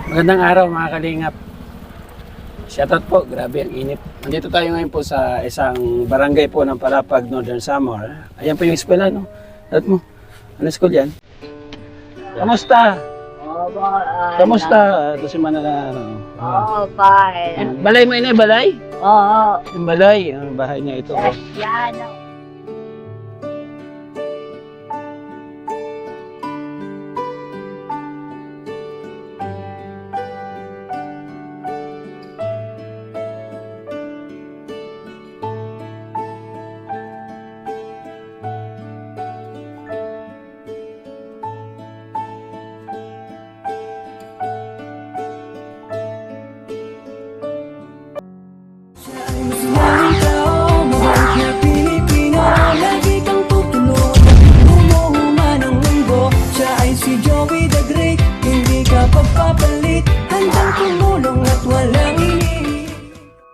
Magandang araw mga kalingap. Shoutout po, grabe ang init. Nandito tayo ngayon po sa isang barangay po ng Palapag, Northern Samar. Ayan po yung eskwela, no? Lahat mo, ano school yan? Kamusta? Kamusta? Ito si Manala. Oo, bye. Balay mo ina, balay? Oo. Yung balay, ang bahay niya ito. Yan.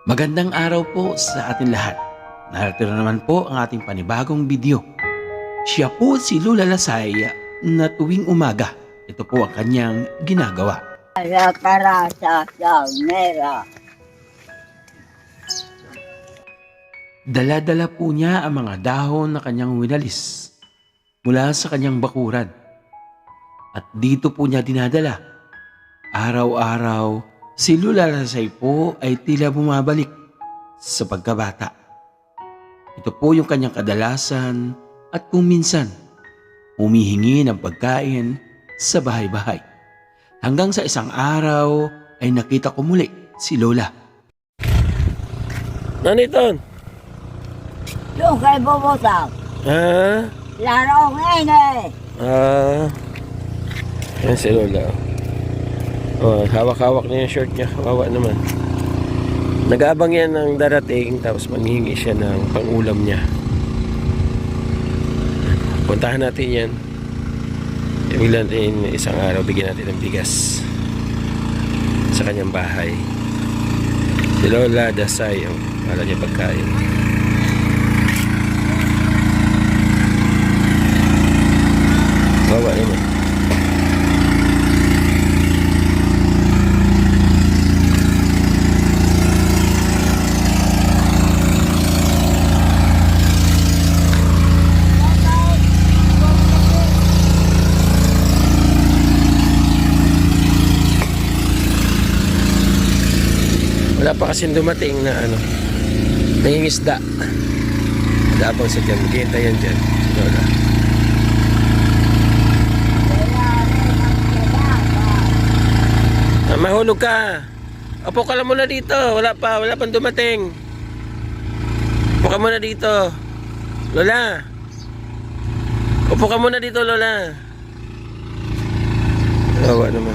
Magandang araw po sa ating lahat. Narito na naman po ang ating panibagong video. Siya po si Lola Lasay na tuwing umaga, ito po ang kanyang ginagawa. Karasa sa mera. Dala-dala po niya ang mga dahon na kanyang winalis mula sa kanyang bakuran. At dito po niya dinadala. Araw-araw, si Lola Lasay po ay tila bumabalik sa pagkabata. Ito po yung kanyang kadalasan at kung minsan, humihingi ng pagkain sa bahay-bahay. Hanggang sa isang araw ay nakita ko muli si Lola. Naniton? Doon kay Bobotang. Ah, Laro ngayon eh. yan si Lola. Oh, hawak-hawak niya yung shirt niya. Kawawa naman. Nag-aabang yan ng darating tapos manghihingi siya ng pangulam niya. Puntahan natin yan. Ibig natin isang araw bigyan natin ng bigas sa kanyang bahay. Si Lola Dasay ang wala niya pagkain. Kawawa naman. Wala pa kasing dumating na nangingisda. Nag-aabang sa dyan. Maghihintay yan dyan. Si Lola. Mahulog ka. Upo ka lang muna dito. Wala pang dumating. Upo ka muna dito. Lola. Upo ka muna dito, Lola. Awa naman.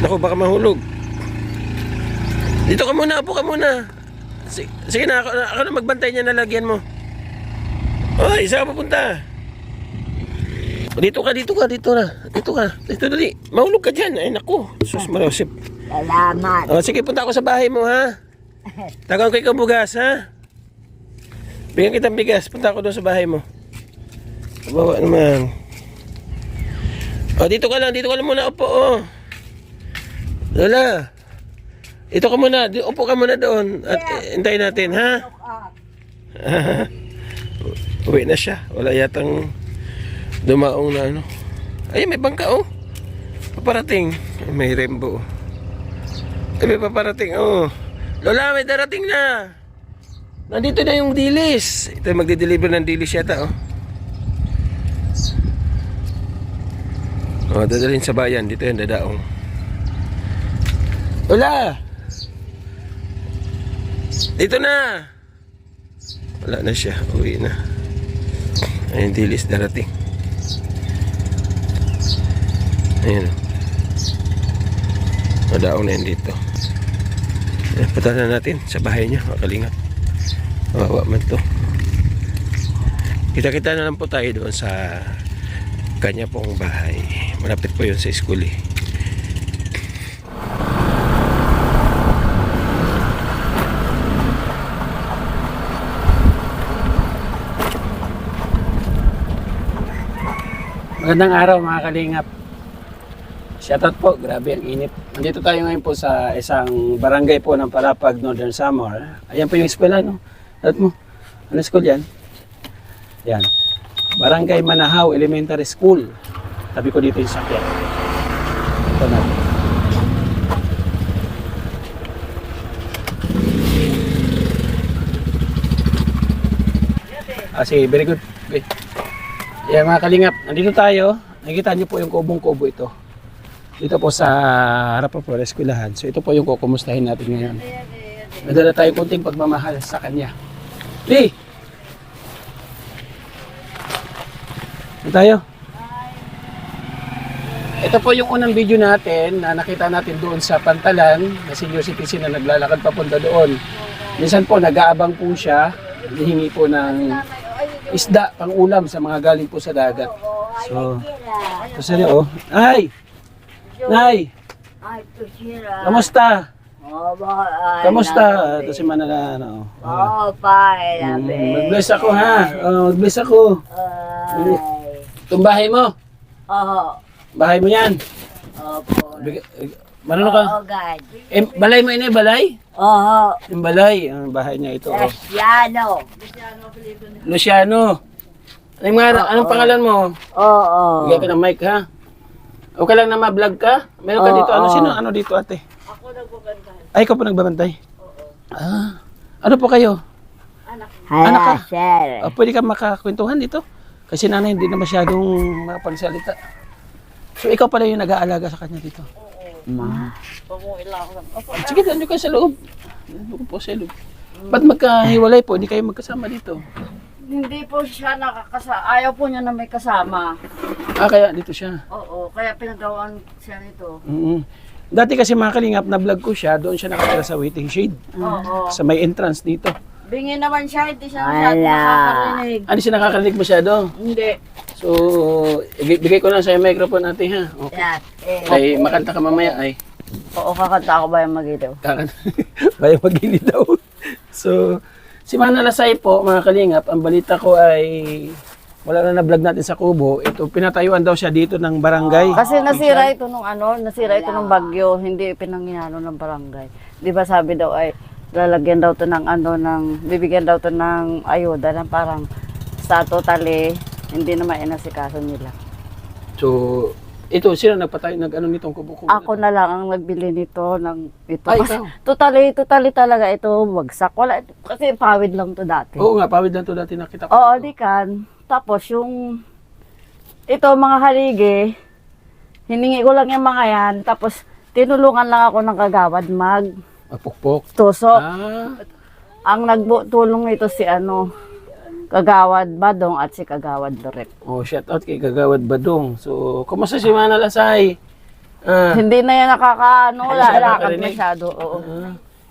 Naku, baka mahulog. Dito ka muna, upo ka muna. Sige na, ako na magbantay niya na lagyan mo. Oy, saan ka pupunta? Dito ka. Dito dali. Mahulog ka dyan. Ay, naku. Sus, marosip. Salamat. O, sige, punta ako sa bahay mo, ha? Tagang ko ikaw bugas, ha? Bigyan kitang bigas. Punta ako doon sa bahay mo. Kabawa naman. O, dito ka lang muna. Upo, o. Lola. Dito ka muna. Upo ka muna doon. At hintayin natin, ha? Uwi na siya. Wala yatang dumaong na Ay, may bangka, oh. Paparating. Ay, may rembo. Ay, may paparating, oh. Lola, may darating na. Nandito na yung dilis. Ito magde-deliver ng dilis yata, oh. Oh, dadalhin sa bayan. Dito yung dadaong. Lola! Dito na! Wala na siya. Uwi na. Ayun, dilis darating. Ayan. Madaong na yun dito. Punta na natin sa bahay niya. Makalingat. Kawawa man to. Kita-kita na lang po tayo doon sa kanya pong bahay. Malapit po yun sa school eh. Magandang araw mga kalingap. Shoutout po, grabe ang init. Nandito tayo ngayon po sa isang barangay po ng Palapag, Northern Samar. Ayan po yung eskwela, no? Alat mo, ano school yan? Yan. Barangay Manahaw Elementary School. Tabi ko dito yung sakyan. Ito na. Sige, very good. Okay. Yan mga kalingap, nandito tayo. Nakikita niyo po yung kubong-kubo ito. Dito po sa harap po ng eskwelahan. So ito po yung kukumustahin natin ngayon. Nadala tayo kunting pagmamahal sa kanya. Lee! Ito tayo. Ito po yung unang video natin na nakita natin doon sa Pantalan na senior citizen na naglalakad papunta doon. Minsan po nag-aabang po siya, hihingi po ng isda pang ulam sa mga galing po sa dagat. So, ito sila oh. Ay! Nay! Ay, ito sila. Kamusta? Oh, ay, Kamusta? Ito si Manala. Ano? Oh, bye, labi. Mag-bless ako ha. Oh, mag-bless ako. Ay. Itong bahay mo. Oh, Bahay mo yan. opo. Marunong ka? Oh, God. Balay mo ini, balay? Oh, Yung balay. Ang bahay niya ito. Oh. Luciano. Luciano. Anong pangalan mo? Oo. Bigyan ka ng mic ha. Okay lang na ma-vlog ka? Meron ka dito. Ano, sino? Ano dito ate? Ako nagbabantay. Ay, ikaw po nagbabantay? Ah. Ano po kayo? Anak ka? sir. Pwede ka makakwentuhan dito? Kasi nanay hindi na masyadong makapagsalita. So ikaw pala yung nag-aalaga sa kanya dito? Ma. Sige, nandiyo kayo sa loob. Nandiyo po sa loob. Ba't magkahiwalay po? Hindi kayo magkasama dito? Hindi po siya ayaw po niya na may kasama. Kaya dito siya. Oo, kaya pinagawaan siya nito. Dati kasi mga kalingap, na-vlog ko siya, doon siya nakatira sa waiting shade. Oo. Sa may entrance dito. Bingi naman siya, hindi siya masyadong Ala. nakakarinig. Ano siya nakakarinig masyado? Hindi. So, bigay ko lang sa microphone natin ha. Okay. Yes. Ay, makanta ka mamaya ay. Oo, kakanta ako ba yung magiliw? Kakanta. Bayo magili daw. So, si Manalasay po, mga kalingap, ang balita ko ay wala na vlog natin sa Kubo. Ito, pinatayuan daw siya dito ng barangay. Kasi nasira ito nung bagyo, hindi pinanginano ng barangay. Di ba sabi daw ay lalagyan daw to bibigyan daw to ng ayuda na parang sa totally hindi na mainasikaso nila. So, ito, sino nag-ano nitong Kubo-Kubo? Ako na lang ang nagbili nito ng ito. Ay, Kasi ikaw? totally talaga ito bagsak. Wala, kasi pawid lang to dati. Oo nga, pawid lang to dati nakita ko. Oo, dito. di kan. Tapos ito mga haligi, hiningi ko lang yung mga yan. Tapos tinulungan lang ako ng kagawad Pukpok. magtusok. Ah, Ang nagtulong ito si Kagawad Badong at si Kagawad Lorek. shout out kay Kagawad Badong. So, kumusta si Manalasay? Hindi na yan Hindi siya lakad nakakarinig? masyado. Oo.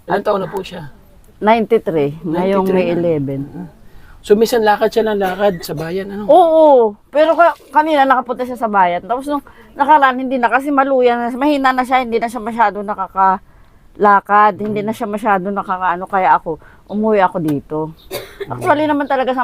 Ilan taon na po siya? 93, ngayong 93 May na. 11. So, minsan lakad siya ng lakad sa bayan, ano? Oo, pero kanina nakapunta siya sa bayan. Tapos nung nakaraan, hindi na kasi maluyan na, mahina na siya, hindi na siya masyado nakakalakad, hindi na siya masyado kaya umuwi ako dito. Actually naman talaga sa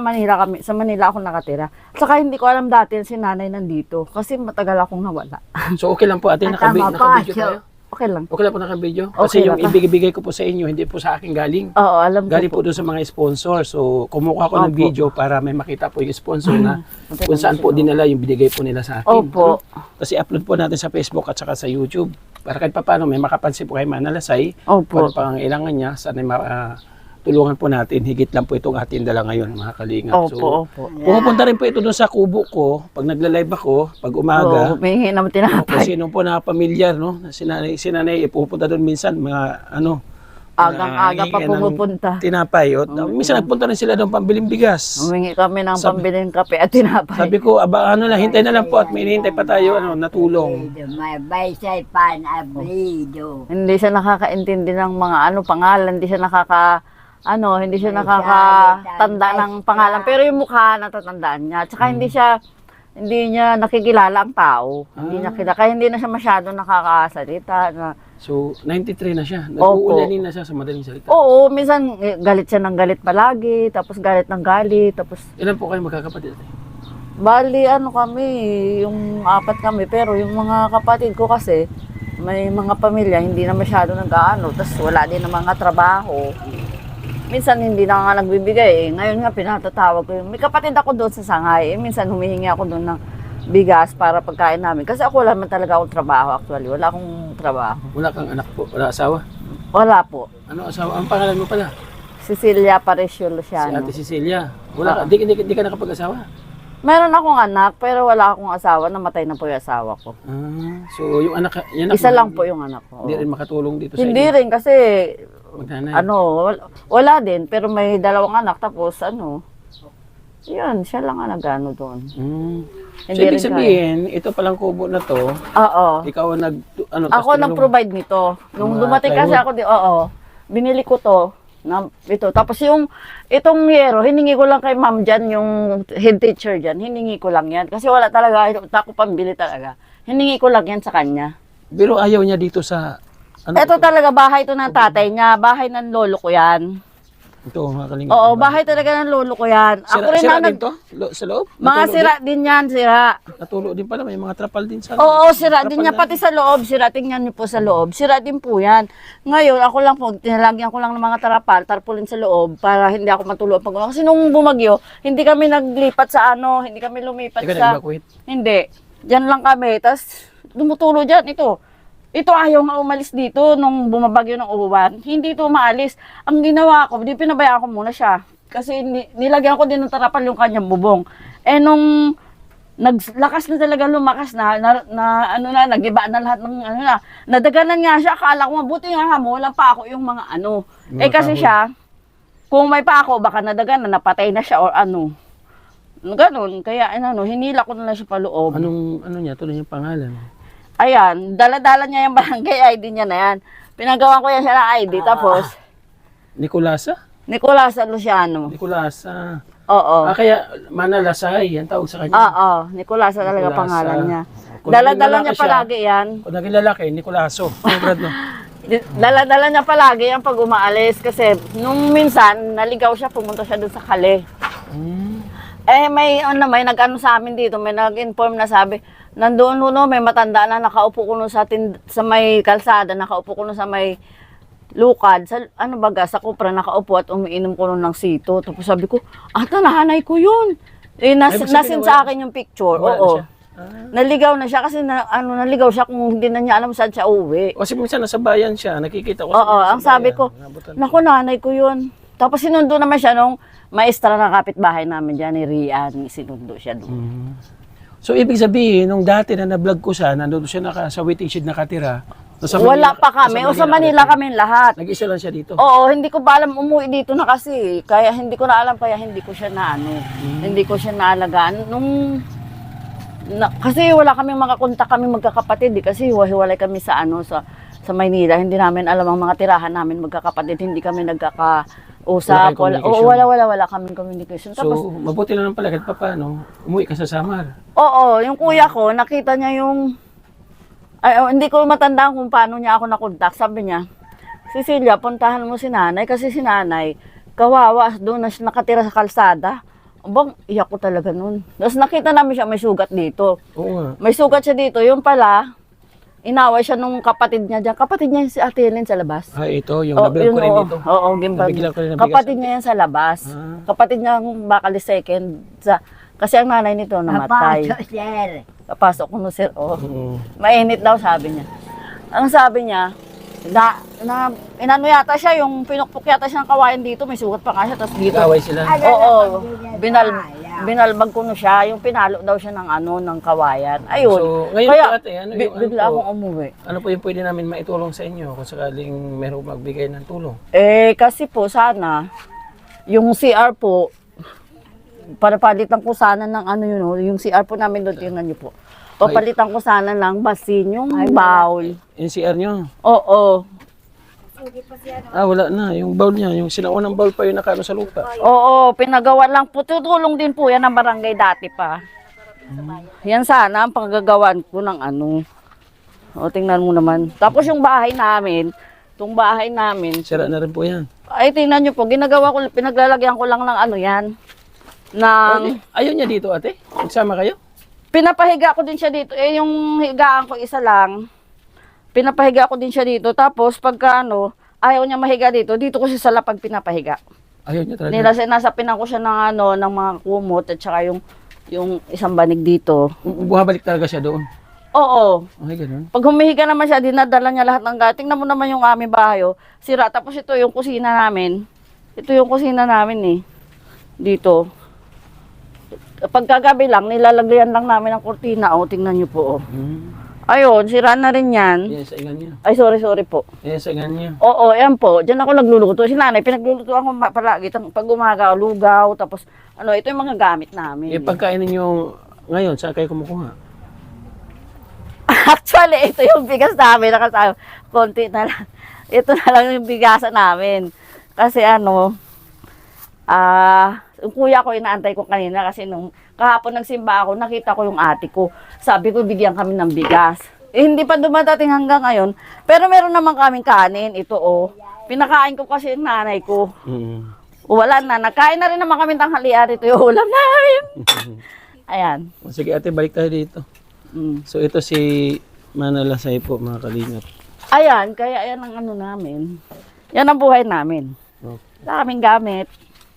Manila ako nakatira. At saka hindi ko alam dati si nanay nandito, kasi matagal akong nawala. So, okay lang po ate, Tama pa, naka-video tayo? Okay lang. Okay lang po naka-video? Kasi Okay yung lang. ibigay ko po sa inyo, hindi po sa akin galing. Oo, alam ko Galing po. po doon sa mga sponsor. So, kumuha ko ng Opo. video para may makita po yung sponsor na kung saan po dinala yung binigay po nila sa akin. Opo. Kasi upload po natin sa Facebook at saka sa YouTube. Para kahit paano may makapansin po kay Manalasay. Opo. Kung ano pangangailangan niya, sana tulungan po natin. Higit lang po itong ating dala ngayon, mga kalingap. Opo, opo. Pumupunta rin po ito doon sa kubo ko. Pag nagla-live ako, pag umaga. Oo, may naman Kung tinapay. sino po na pamilyar, no? Sinanay, pupunta doon minsan, mga Agang-aga pa hingi ng pumupunta. Tinapay. O, minsan nagpunta rin sila doon pambiling bigas. Humingi kami ng pambiling kape at tinapay. Sabi ko, hintay na lang po at may hinihintay pa tayo, natulong. May baysay pan abrido. Hindi siya nakakaintindi ng mga pangalan, hindi siya nakakatanda ng pangalan. Pero yung mukha natatandaan niya. Tsaka hindi niya nakikilala ang tao. Hindi niya kilala. Kaya hindi na siya masyado nakakasalita. So, 93 na siya. Nag-uulanin na siya sa madaling salita. Oo, minsan galit siya ng galit palagi. Tapos galit ng galit. Tapos Ilan po kayo magkakapatid? Bali, ano kami, yung 4 kami, pero yung mga kapatid ko kasi, may mga pamilya, hindi na masyado nag-aano, tapos wala din na mga trabaho. Minsan hindi na nga nagbibigay eh. Ngayon nga pinatatawag ko yun. May kapatid ako doon sa Sangay, minsan humihingi ako doon ng bigas para pagkain namin. Kasi ako wala man talaga akong trabaho actually, wala akong trabaho. Wala kang anak po, wala asawa. Wala po. Ano asawa? Ang pangalan mo pala? Cecilia Parecio Si Luciano. Ate Cecilia. Wala, di ka nakapag-asawa. Meron akong anak, pero wala akong asawa. Namatay na po yung asawa ko. So yung anak, Isa lang po yung anak ko. Hindi rin makatulong dito sa Hindi inyo. rin kasi, Magnanay. wala din. Pero may 2 anak. Tapos yun, siya lang ang nag-ano doon. So Hindi ibig rin sabihin, ito palang kubo na to, Oo. ikaw ang Ako nag-provide nito. Nung Mga dumating kasi plywood. ako, binili ko to. Ito. Tapos itong yero, hiningi ko lang kay ma'am dyan, yung head teacher dyan, hiningi ko lang yan. Kasi wala talaga, ako pambili talaga. Hiningi ko lang yan sa kanya. Pero ayaw niya dito sa, Ito talaga, bahay to ng tatay niya, bahay ng lolo ko yan. Ito, mga kalingap. Oo, bahay talaga ng lolo ko yan. Ako rin Sira na din to? Sa loob? Mga sira din yan, sira. Natulo din pala, may mga trapal din sa loob. Oo, sira din Trapal niya, na. pati sa loob. Sira, tingnan niyo po sa loob. Sira din po yan. Ngayon, ako lang po, tinalagyan ko lang ng mga tarpaulin sa loob para hindi ako matulog pag kasi nung bumagyo, hindi kami naglipat sa hindi kami lumipat Ikaw sa... nag-evacuate? Hindi. Diyan lang kami. Tapos, dumutulo dyan, ito. Ito ayaw nga umalis dito nung bumabagyo ng uwan. Hindi ito umaalis. Ang ginawa ko, di pinabayaan ko muna siya. Kasi nilagyan ko din ng tarapal yung kanyang bubong. Eh nung naglakas na talaga, lumakas na nagiba na lahat ng nadaganan nga siya. Akala ko mabuti nga walang pa ako yung mga Mga kasi kahoy. siya, kung may pa ako, baka nadaganan, napatay na siya or Ganon. Kaya hinila ko na lang siya paloob. Ano niya, tuloy yung pangalan? Ayan, dala-dala niya yung barangay ID niya na yan. Pinagawa ko yan siya ng ID. Tapos, Nicolasa? Nicolas Luciano. Nicolasa. Oo. Kaya Manalasay, yan tawag sa kanya. Oo, Nicolas talaga Nicolasa. pangalan niya. Kung Dala-dala naging niya lalaki siya, palagi yan. Kung naging lalaki, Nicolaso. Ano, Brad, no? Dala-dala niya palagi yan pag umaalis. Kasi nung minsan, naligaw siya, pumunta siya doon sa Kale. Eh, may nag-ano sa amin dito, may nag-inform na sabi, nandoon may matanda na nakaupo ko sa may kalsada, nakaupo ko sa may lukad, sa sa kupra, nakaupo at umiinom ko ng sito. Tapos sabi ko, nahanay ko yun. Eh, Ibig sabihin, nasin sa akin yung picture. wala na Oo. siya. Naligaw na siya kasi naligaw siya kung hindi na niya alam saan siya uwi. Kasi minsan nasa bayan siya, nakikita ko. Oo, sa ang sabi bayan. ko, Nabutan. naku, nanay ko yun. Tapos sinundo naman siya nung maestra na kapitbahay namin dyan, ni Rian, sinundo siya doon. So, ibig sabihin, nung dati na na-vlog ko siya, nandun siya sa waiting shed nakatira. Sa Wala Manila- pa kami, o sa Manila kami lahat. Nag-isa lang siya dito. Oo, hindi ko ba alam, umuwi dito na kasi. Kaya hindi ko na alam, kaya hindi ko siya hindi ko siya naalagaan. Kasi wala kaming makakontak kami magkakapatid, kasi hiwalay kami sa sa Maynila. Hindi namin alam ang mga tirahan namin magkakapatid, hindi kami nagkakausap. Wala kayong communication. Wala kaming communication. So, Tapos, mabuti na lang pala kahit pa paano, umuwi ka sa Samar. oo, yung kuya ko, nakita niya hindi ko matandaan kung paano niya ako nakontak. Sabi niya, Cecilia, puntahan mo si nanay kasi si nanay, kawawa, doon na siya nakatira sa kalsada. Abang, iyak ko talaga nun. Tapos nakita namin siya may sugat dito. Oo nga. May sugat siya dito. Yung pala, inaway siya nung kapatid niya dyan. Kapatid niya si Ate Helen sa labas. Ito, yung na-vlog ko rin dito. Oo, gimbal. Nabigyan ko rin ng bigas. Kapatid niya yan sa labas. Kapatid niya ang bakal second. Kasi ang nanay nito namatay. Apaso, sir. Kapasok ko no sir. Oh. Oo. Mainit daw sabi niya. Ang sabi niya, inano yata siya, yung pinukpok yata siya ng kawayan dito, may sugat pa nga siya, tapos dito. Nag-away sila. Oo, binalbag ko no siya, yung pinalo daw siya ng kawayan. Ayun. So, ngayon Kaya, po ate, bigla akong umuwi. Ano po yung pwede namin maitulong sa inyo kung sakaling meron magbigay ng tulong? Kasi po sana, yung CR po, palitan ko sana ng yung CR po namin doon, tingnan niyo po. Papalitan ko sana ng basin, yung bowl. Yung CR nyo? Oo. Wala na. Yung bowl niya, yung sinaunang bowl pa yung nakano sa lupa. Oo, pinagawa lang po. Tutulong din po yan ng barangay dati pa. Yan sana ang panggagawan ko ng O, tingnan mo naman. Tapos yung bahay namin, Sira na rin po yan. ay tingnan nyo po, pinaglalagyan ko lang ng yan. ng Ayaw niya dito, ate? Magsama kayo? pinapahiga ko din siya dito. Eh, yung higaan ko isa lang. Pinapahiga ko din siya dito. Tapos, pagka ayaw niya mahiga dito, dito ko siya sa lapag pinapahiga. Ayaw niya talaga. Nasapinan ko siya ng ng mga kumot at saka yung isang banig dito. Bumabalik talaga siya doon. Oo. Okay, ganun. Pag humihiga naman siya, dinadala niya lahat ng gating. Tingnan mo naman yung aming bahay, oh. Sira. Tapos ito yung kusina namin. Ito yung kusina namin, eh. Dito. Pagkagabi lang, nilalagyan lang namin ng kurtina. O, tingnan niyo po, oh. Ayun, sira na rin yan. Yan sa ingan niya. Ay, sorry po. Yan sa ingan niya. Oo, yan po. Diyan ako nagluluto. Si nanay, pinagluluto ako palagi. Pag umaga, lugaw. Tapos, ito yung mga gamit namin. Eh, pagkain ninyo ngayon, saan kayo kumukuha? Actually, ito yung bigas namin. Nakasama. Konti na lang. Ito na lang yung bigasan namin. Kasi yung kuya ko, inaantay ko kanina kasi nung kahapon nagsimba ako, nakita ko yung ate ko. Sabi ko, bigyan kami ng bigas. Eh, hindi pa dumadating hanggang ngayon. Pero meron naman kaming kanin. Ito, oh. Pinakain ko kasi yung nanay ko. Wala na. Nakain na rin naman kami tanghalian. Ito yung ulam namin. Ayan. Sige, ate, balik tayo dito. So, ito si Manalasay po, mga kalingap. Ayan, kaya yan ang namin. Yan ang buhay namin. Okay. Daming gamit.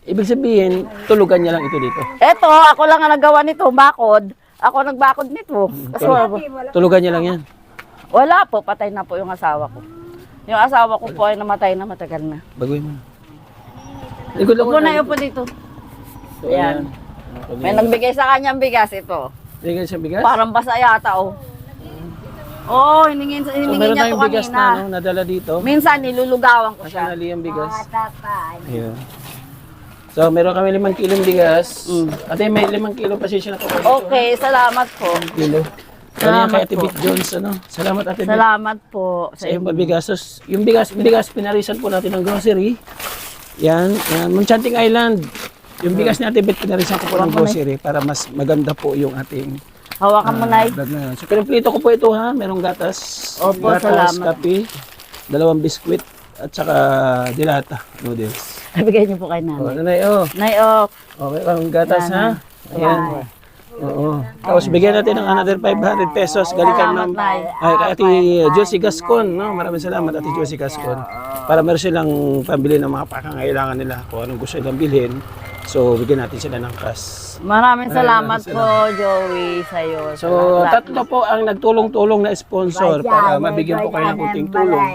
Ibig sabihin, tulugan niya lang ito dito. Eto, ako lang ang nagawa nito, bakod. Ako nagbakod nito. Kasi Tulugan niya lang yan. wala po, patay na po yung asawa ko. Yung asawa ko po ay namatay na matagal na. Baguhin mo. Likod lang Upo na, upo dito. So, Ayan. ayan. May nagbigay sa kanyang bigas ito. Bigyan siya bigas? Parang basa yata, oh. Oo, hiningin So, niya meron to tayong bigas kanina. na nadala dito. Minsan, nilulugawan ko Kasi siya. nali ang bigas. Tapan. Ayan. So, meron kami 5 kilong bigas. Mm. Ate, may 5 kilong pasensya na po. Okay, salamat po. Kilo. Kanina Salamat kay Ate po. Vic Jones, Salamat, Ate Vic. Salamat po Sa iyong pabigasos. Yung bigas, pinarisan po natin ng grocery. Yan. Munchanting Island. Yung bigas ni Ate Vic, pinarisan ko po ng grocery para mas maganda po yung ating Hawakan mo, Nay. vlog na yun. So, pinipilito ko po ito, ha. Merong gatas. Opo, gatas, salamat. kape, 2 biskwit, at saka dilata, noodles. Bigay niyo po kay O, nanay. nanay, oh. Nay, oh. Okay, ang gatas, ha. Ayan. Oo. Tapos bigyan natin ng another 500 pesos. Galing kay Salamat, ma'am. Nay. Ay, kay Ate Josie Gascon, no? Maraming salamat, Ate Josie Gascon. Para meron silang pambili ng mga pangangailangan nila kung anong gusto nilang bilhin. So, bigyan natin sila ng cash. Maraming salamat po, Joey, sa'yo. So, tatlo po ang nagtulong-tulong na sponsor para mabigyan po kayo ng kunting tulong.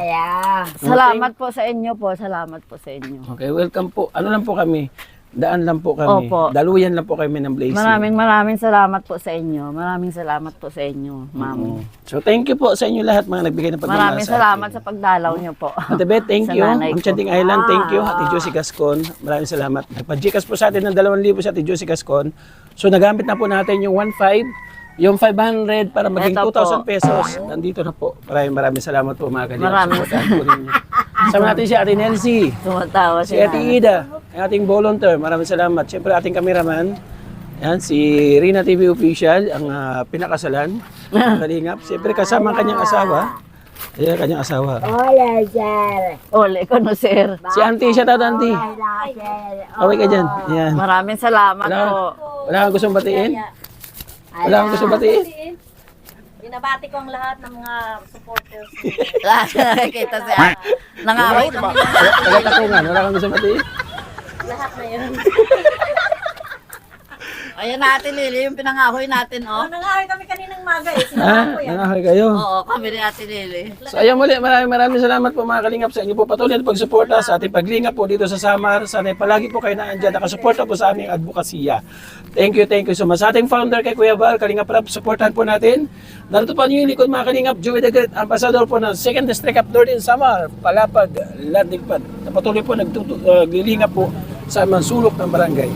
Salamat po sa inyo po. Salamat po sa inyo. Okay, welcome po. Ano lang po kami? Daan lang po kami. Opo. Daluyan lang po kami ng Blazing. Maraming salamat po sa inyo. Maraming salamat po sa inyo, ma'am. So, thank you po sa inyo lahat mga nagbigay ng pagmamahal Maraming sa salamat atin. sa pagdalaw niyo po. Ate Beth, thank Sa you. nanay Ang ko. Chanting Island, thank you. Ate Josie Gascon, maraming salamat. Nagpa-Gcash po sa atin ng 2,000 sa Ate Josie Gascon. So, nagamit na po natin yung 1,500, yung 500 para maging Ito 2,000 po. pesos. Nandito na po. Maraming salamat po mga kanila. Maraming Sama natin si Ate Nelsie, Tumatawa si Ate Ida, ang ating volunteer. Maraming salamat. Siyempre, ating cameraman. Yan, si Rina TV Official, ang pinakasalan. Kalingap. Siyempre, kasama ang kanyang asawa. Ayan, kanyang asawa. Hola, sir. Ole, sir. Si Auntie, siya tata Auntie. Hola, sir. Away ka dyan. Ayan. Maraming salamat Wala, po. wala kang gustong batiin? Wala kang gustong batiin? Binabati ko ang lahat ng mga supporters. Lahat na nakikita siya. Nangaway kami. Taga-takungan, wala kang gustong batiin? Lahat na yun. Ayan natin, Lili, yung pinangahoy natin, oh. Nangahoy kami kaninang maga Ha? eh. Sinama ko yan. Nangahoy kayo? Oo, kami rin Ate Lili. So ayan muli, maraming salamat po mga kalingap sa inyo po patuloy na pagsuporta sa ating paglingap po dito sa Samar. Sana palagi po kayo naandyan, nakasuporta po sa aming advokasya. Thank you so much. Sa ating founder kay Kuya Val, Kalingap Rap, supportan po natin. Narito po yung likod mga kalingap, Joey the Great, ambassador po ng 2nd District of Northern Samar, Palapag, Landing Pad. Na patuloy po naglilingap po sa mga sulok ng barangay.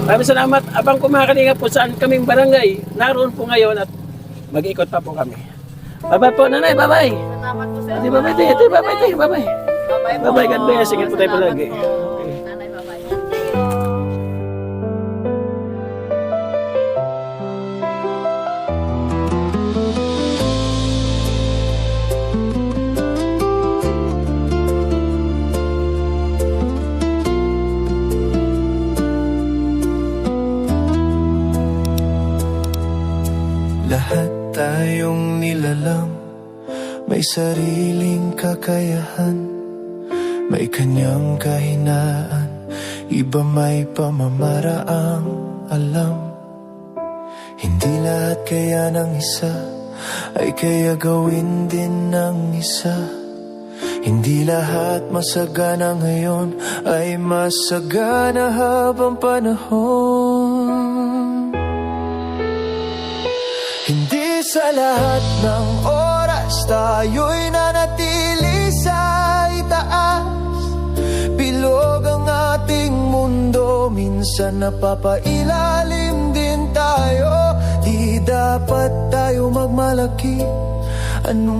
Maraming salamat. Abang po mga kalingap po saan kaming barangay, naroon po ngayon at mag-ikot pa po kami. Bye-bye po, nanay. Bye-bye. Salamat po sa Ate, bye-bye, ate. Bye-bye, ate. Bye-bye. Bye-bye po. Bye-bye. God bless. Ingat po tayo palagi. Nanay, bye-bye. May sariling kakayahan, may kanyang kahinaan, iba may pamamaraang alam. Hindi lahat kaya ng isa ay kaya gawin din ng isa. Hindi lahat masagana ngayon ay masagana habang panahon. Hindi sa lahat ng oras tayo'y nanatili sa itaas. Bilog ang ating mundo, minsan napapailalim din tayo. Di dapat tayo magmalaki, anong